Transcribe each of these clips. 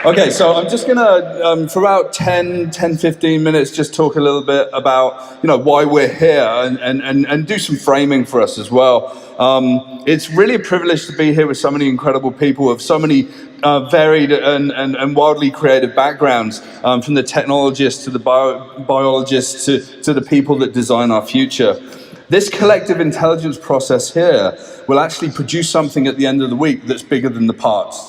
Okay, so I'm just gonna, for about 15 minutes, just talk a little bit about, why we're here and do some framing for us as well. It's really a privilege to be here with so many incredible people of so many varied and wildly creative backgrounds, from the technologists to the biologists to the people that design our future. This collective intelligence process here will actually produce something at the end of the week that's bigger than the parts.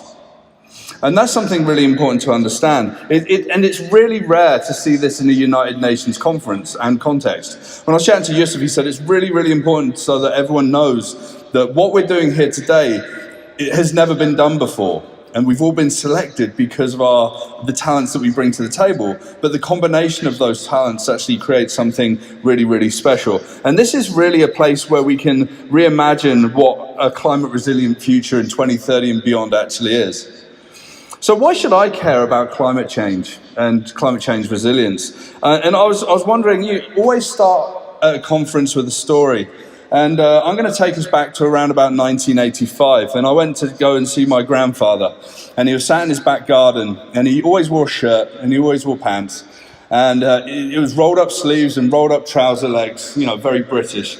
And that's something really important to understand. And it's really rare to see this in a United Nations conference and context. When I was chatting to Yusuf, he said it's really, really important so that everyone knows that what we're doing here today, it has never been done before. And we've all been selected because of the talents that we bring to the table. But the combination of those talents actually creates something really, really special. And this is really a place where we can reimagine what a climate resilient future in 2030 and beyond actually is. So why should I care about climate change and climate change resilience? And I was wondering, you always start at a conference with a story. And I'm going to take us back to around about 1985. And I went to go and see my grandfather. And he was sat in his back garden. And he always wore a shirt and he always wore pants. And it was rolled up sleeves and rolled up trouser legs, very British.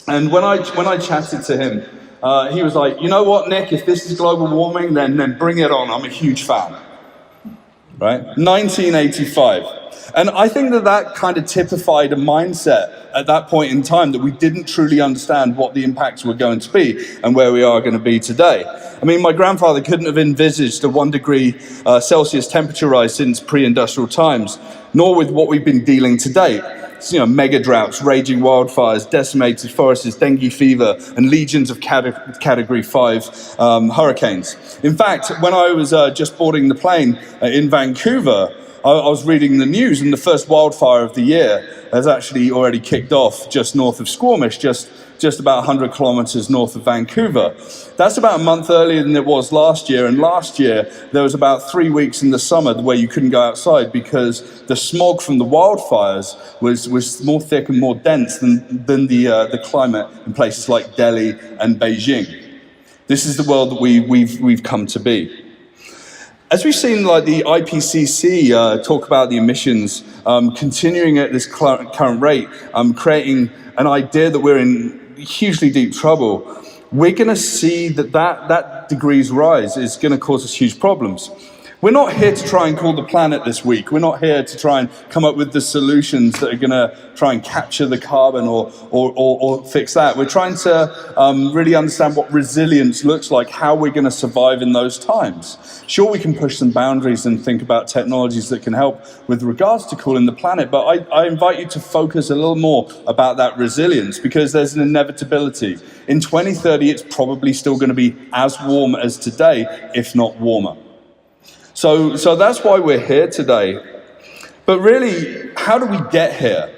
And when I chatted to him, he was like, you know what, Nick, if this is global warming, then bring it on. I'm a huge fan. Right? 1985. And I think that kind of typified a mindset at that point in time that we didn't truly understand what the impacts were going to be and where we are going to be today. I mean, my grandfather couldn't have envisaged a 1 degree Celsius temperature rise since pre-industrial times, nor with what we've been dealing to date. Mega droughts, raging wildfires, decimated forests, dengue fever, and legions of Category 5 hurricanes. In fact, when I was just boarding the plane in Vancouver, I was reading the news, and the first wildfire of the year has actually already kicked off just north of Squamish, just about 100 kilometers north of Vancouver. That's about a month earlier than it was last year, and last year there was about 3 weeks in the summer where you couldn't go outside because the smog from the wildfires was more thick and more dense than the climate in places like Delhi and Beijing. This is the world that we've come to be. As we've seen, like the IPCC talk about the emissions continuing at this current rate, creating an idea that we're in hugely deep trouble, we're going to see that degrees rise is going to cause us huge problems. We're not here to try and cool the planet this week. We're not here to try and come up with the solutions that are going to try and capture the carbon or fix that. We're trying to really understand what resilience looks like, how we're going to survive in those times. Sure, we can push some boundaries and think about technologies that can help with regards to cooling the planet, but I invite you to focus a little more about that resilience because there's an inevitability. In 2030, it's probably still going to be as warm as today, if not warmer. So that's why we're here today. But really, how do we get here?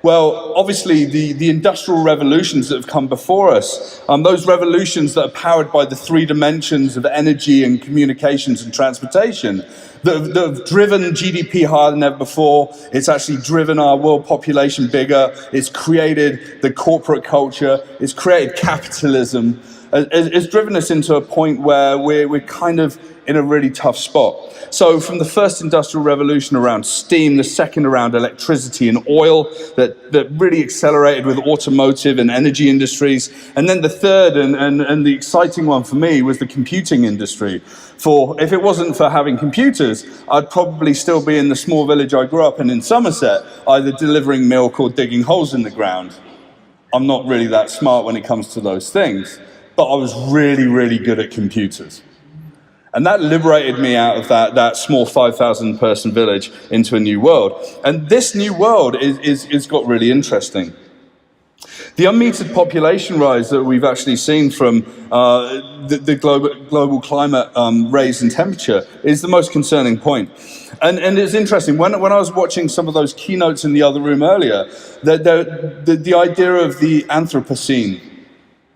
Well, obviously, the industrial revolutions that have come before us, those revolutions that are powered by the 3 dimensions of energy and communications and transportation, that have driven GDP higher than ever before. It's actually driven our world population bigger. It's created the corporate culture. It's created capitalism. It's driven us into a point where we're kind of in a really tough spot. So from the first industrial revolution around steam, the second around electricity and oil that really accelerated with automotive and energy industries. And then the third and the exciting one for me was the computing industry. For if it wasn't for having computers, I'd probably still be in the small village I grew up in Somerset, either delivering milk or digging holes in the ground. I'm not really that smart when it comes to those things, but I was really, really good at computers. And that liberated me out of that small 5,000 person village into a new world. And this new world is got really interesting. The unmetered population rise that we've actually seen from the global climate raise in temperature is the most concerning point. And it's interesting, when I was watching some of those keynotes in the other room earlier, the idea of the Anthropocene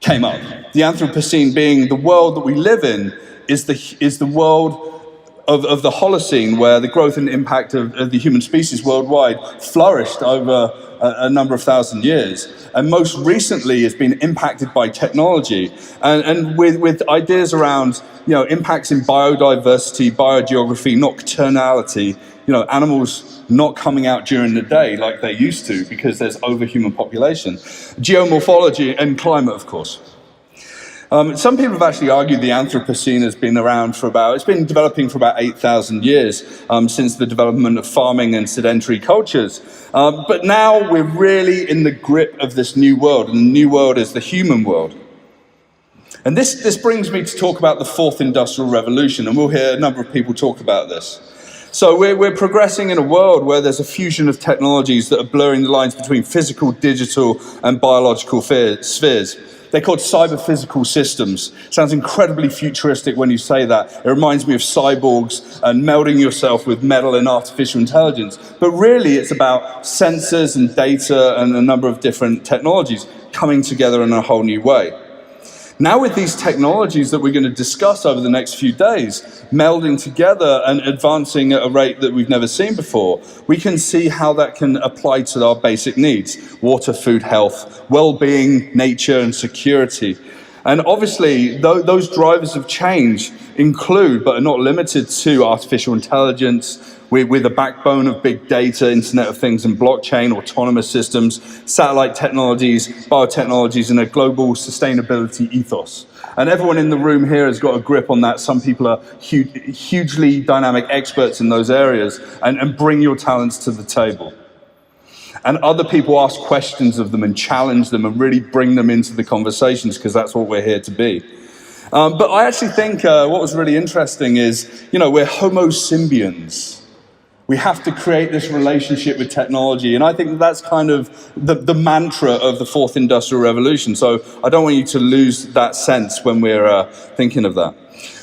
came up. The Anthropocene being the world that we live in is the world of the Holocene, where the growth and impact of the human species worldwide flourished over a number of thousand years, and most recently has been impacted by technology, and with ideas around impacts in biodiversity, biogeography, nocturnality, animals not coming out during the day like they used to because there's overhuman population, geomorphology, and climate, of course. Some people have actually argued the Anthropocene has been around it's been developing for about 8,000 years since the development of farming and sedentary cultures. But now we're really in the grip of this new world, and the new world is the human world. And this brings me to talk about the fourth industrial revolution, and we'll hear a number of people talk about this. So we're progressing in a world where there's a fusion of technologies that are blurring the lines between physical, digital, and biological spheres. They're called cyber-physical systems. Sounds incredibly futuristic when you say that. It reminds me of cyborgs and melding yourself with metal and artificial intelligence. But really, it's about sensors and data and a number of different technologies coming together in a whole new way. Now with these technologies that we're going to discuss over the next few days, melding together and advancing at a rate that we've never seen before, we can see how that can apply to our basic needs: water, food, health, well-being, nature, and security. And obviously, those drivers of change include, but are not limited to, artificial intelligence, with a backbone of big data, Internet of Things and blockchain, autonomous systems, satellite technologies, biotechnologies, and a global sustainability ethos. And everyone in the room here has got a grip on that. Some people are hugely dynamic experts in those areas, and bring your talents to the table. And other people ask questions of them and challenge them and really bring them into the conversations, because that's what we're here to be. But I actually think what was really interesting is, we're homo symbians. We have to create this relationship with technology, and I think that's kind of the mantra of the fourth industrial revolution. So I don't want you to lose that sense when we're thinking of that.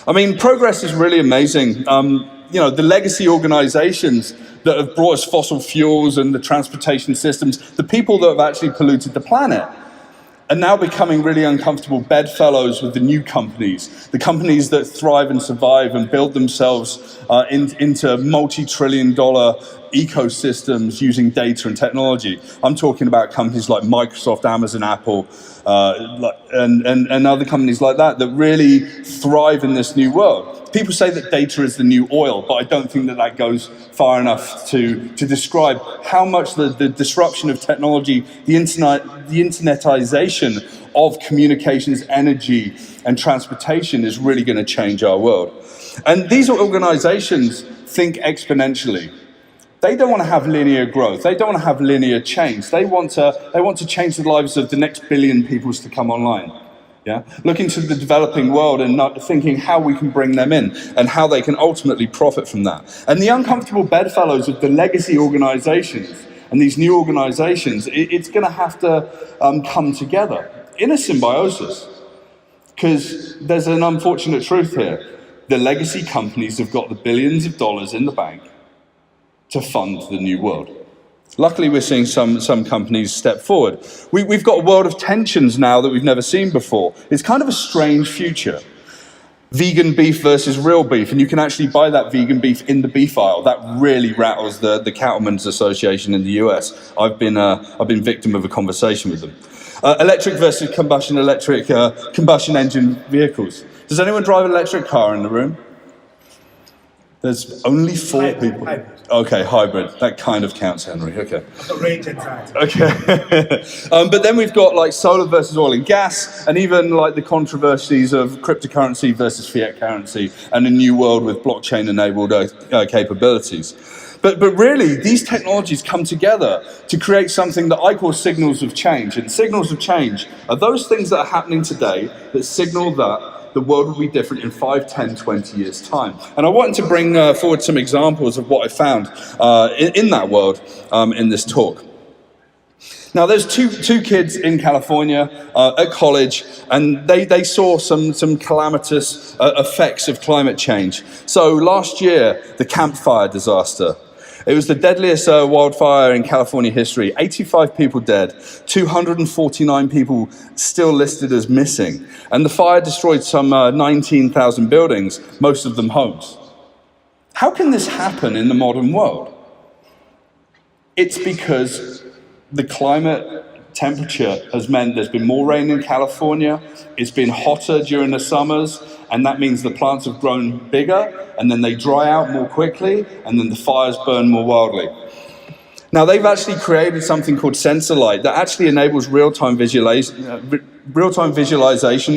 I mean, progress is really amazing. The legacy organizations that have brought us fossil fuels and the transportation systems, the people that have actually polluted the planet, are now becoming really uncomfortable bedfellows with the new companies, the companies that thrive and survive and build themselves into multi-trillion-dollar ecosystems using data and technology. I'm talking about companies like Microsoft, Amazon, Apple, and other companies like that really thrive in this new world. People say that data is the new oil, but I don't think that goes far enough to describe how much the disruption of technology, the internetization of communications, energy, and transportation is really going to change our world. And these organizations think exponentially. They don't want to have linear growth. They don't want to have linear change. They want to change the lives of the next billion people to come online. Yeah? Looking to the developing world and not thinking how we can bring them in and how they can ultimately profit from that. And the uncomfortable bedfellows of the legacy organizations and these new organizations, it's going to have to come together in a symbiosis. Because there's an unfortunate truth here. The legacy companies have got the billions of dollars in the bank to fund the new world. Luckily, we're seeing some companies step forward. We've got a world of tensions now that we've never seen before. It's kind of a strange future. Vegan beef versus real beef, and you can actually buy that vegan beef in the beef aisle. That really rattles the Cattlemen's Association in the US. I've been victim of a conversation with them. Electric versus combustion engine vehicles. Does anyone drive an electric car in the room? There's only four people. Hybrid. Okay, hybrid. That kind of counts, Henry. Okay. I've got range anxiety. Okay. But then we've got solar versus oil and gas, and even the controversies of cryptocurrency versus fiat currency, and a new world with blockchain-enabled capabilities. But really, these technologies come together to create something that I call signals of change. And signals of change are those things that are happening today that signal that the world will be different in 5, 10, 20 years' time. And I wanted to bring forward some examples of what I found in that world in this talk. Now, there's two kids in California at college, and they saw some calamitous effects of climate change. So last year, the Camp Fire disaster. It was the deadliest wildfire in California history. 85 people dead, 249 people still listed as missing. And the fire destroyed some 19,000 buildings, most of them homes. How can this happen in the modern world? It's because the climate temperature has meant there's been more rain in California, it's been hotter during the summers, and that means the plants have grown bigger, and then they dry out more quickly, and then the fires burn more wildly. Now, they've actually created something called sensor light that actually enables real-time visualization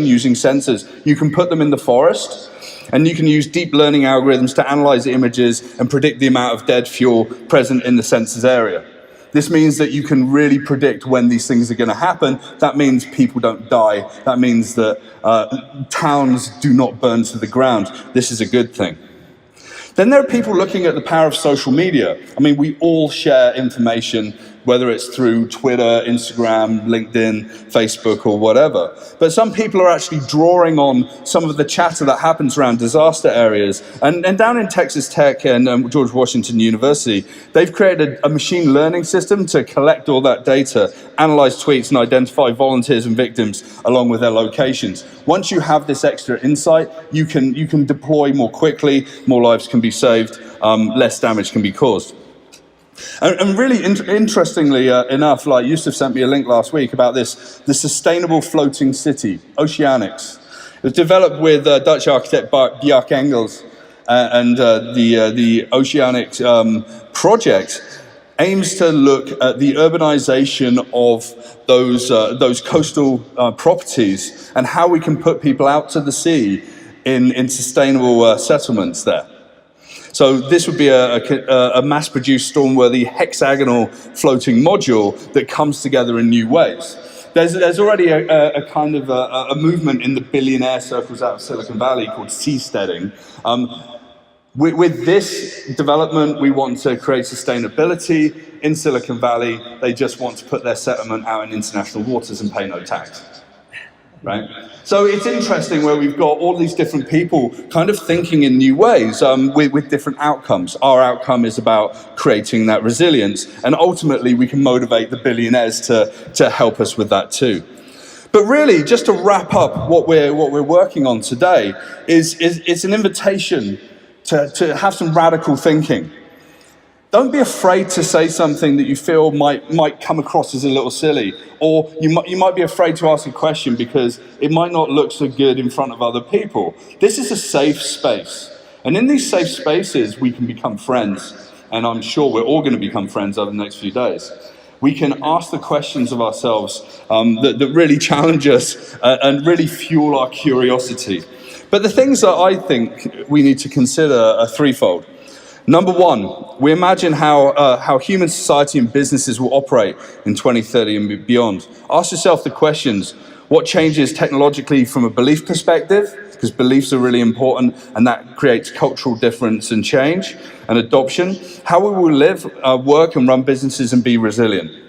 using sensors. You can put them in the forest, and you can use deep learning algorithms to analyze the images and predict the amount of dead fuel present in the sensor's area. This means that you can really predict when these things are going to happen. That means people don't die. That means that towns do not burn to the ground. This is a good thing. Then there are people looking at the power of social media. I mean, we all share information, whether it's through Twitter, Instagram, LinkedIn, Facebook, or whatever. But some people are actually drawing on some of the chatter that happens around disaster areas. And down in Texas Tech and George Washington University, they've created a machine learning system to collect all that data, analyze tweets, and identify volunteers and victims along with their locations. Once you have this extra insight, you can deploy more quickly, more lives can be saved, less damage can be caused. And really interestingly enough, like Yusuf sent me a link last week about the sustainable floating city, Oceanics. It was developed with Dutch architect Bjarke Engels, and the Oceanics project aims to look at the urbanization of those coastal properties and how we can put people out to the sea in sustainable settlements there. So this would be a mass-produced storm-worthy hexagonal floating module that comes together in new ways. There's already a kind of a movement in the billionaire circles out of Silicon Valley called seasteading. With this development, we want to create sustainability. In Silicon Valley, they just want to put their settlement out in international waters and pay no tax. Right? So it's interesting where we've got all these different people kind of thinking in new ways with different outcomes. Our outcome is about creating that resilience, and ultimately we can motivate the billionaires to help us with that too. But really, just to wrap up what we're working on today is it's an invitation to have some radical thinking. Don't be afraid to say something that you feel might come across as a little silly, or you might be afraid to ask a question because it might not look so good in front of other people. This is a safe space, and in these safe spaces we can become friends, and I'm sure we're all going to become friends over the next few days. We can ask the questions of ourselves that really challenge us and really fuel our curiosity. But the things that I think we need to consider are threefold. Number one, we imagine how human society and businesses will operate in 2030 and beyond. Ask yourself the questions: what changes technologically from a belief perspective? Because beliefs are really important, and that creates cultural difference and change and adoption. How we will live, work, and run businesses and be resilient.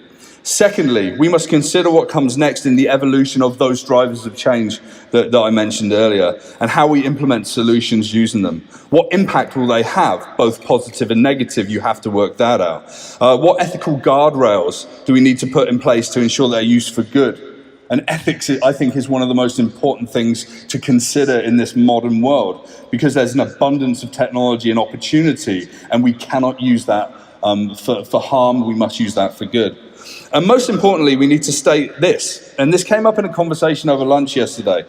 Secondly, we must consider what comes next in the evolution of those drivers of change that I mentioned earlier, and how we implement solutions using them. What impact will they have, both positive and negative? You have to work that out. What ethical guardrails do we need to put in place to ensure they're used for good? And ethics, I think, is one of the most important things to consider in this modern world, because there's an abundance of technology and opportunity, and we cannot use that for harm. We must use that for good. And most importantly, we need to state this, and this came up in a conversation over lunch yesterday,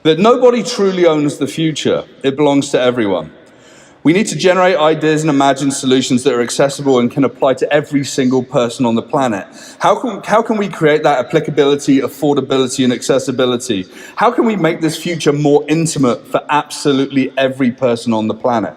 that nobody truly owns the future. It belongs to everyone. We need to generate ideas and imagine solutions that are accessible and can apply to every single person on the planet. How can we create that applicability, affordability, and accessibility? How can we make this future more intimate for absolutely every person on the planet?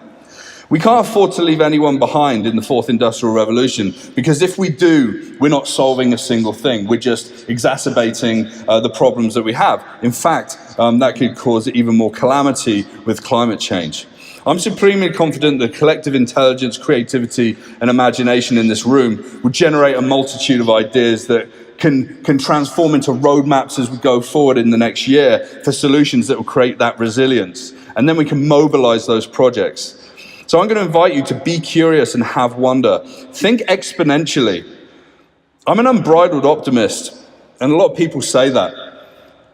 We can't afford to leave anyone behind in the fourth industrial revolution, because if we do, we're not solving a single thing. We're just exacerbating the problems that we have. In fact, that could cause even more calamity with climate change. I'm supremely confident that collective intelligence, creativity, and imagination in this room will generate a multitude of ideas that can transform into roadmaps as we go forward in the next year for solutions that will create that resilience. And then we can mobilize those projects. So I'm going to invite you to be curious and have wonder. Think exponentially. I'm an unbridled optimist, and a lot of people say that.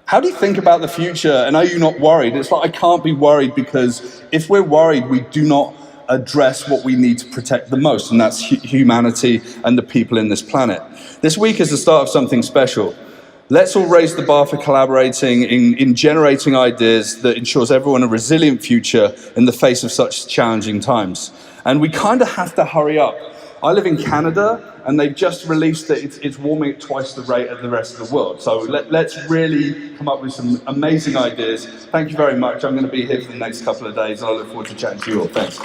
How do you think about the future, and are you not worried? It's like, I can't be worried, because if we're worried, we do not address what we need to protect the most, and that's humanity and the people in this planet. This week is the start of something special. Let's all raise the bar for collaborating in generating ideas that ensures everyone a resilient future in the face of such challenging times. And we kind of have to hurry up. I live in Canada, and they've just released that it's warming at twice the rate of the rest of the world. So let's really come up with some amazing ideas. Thank you very much. I'm going to be here for the next couple of days, and I look forward to chatting to you all. Thanks.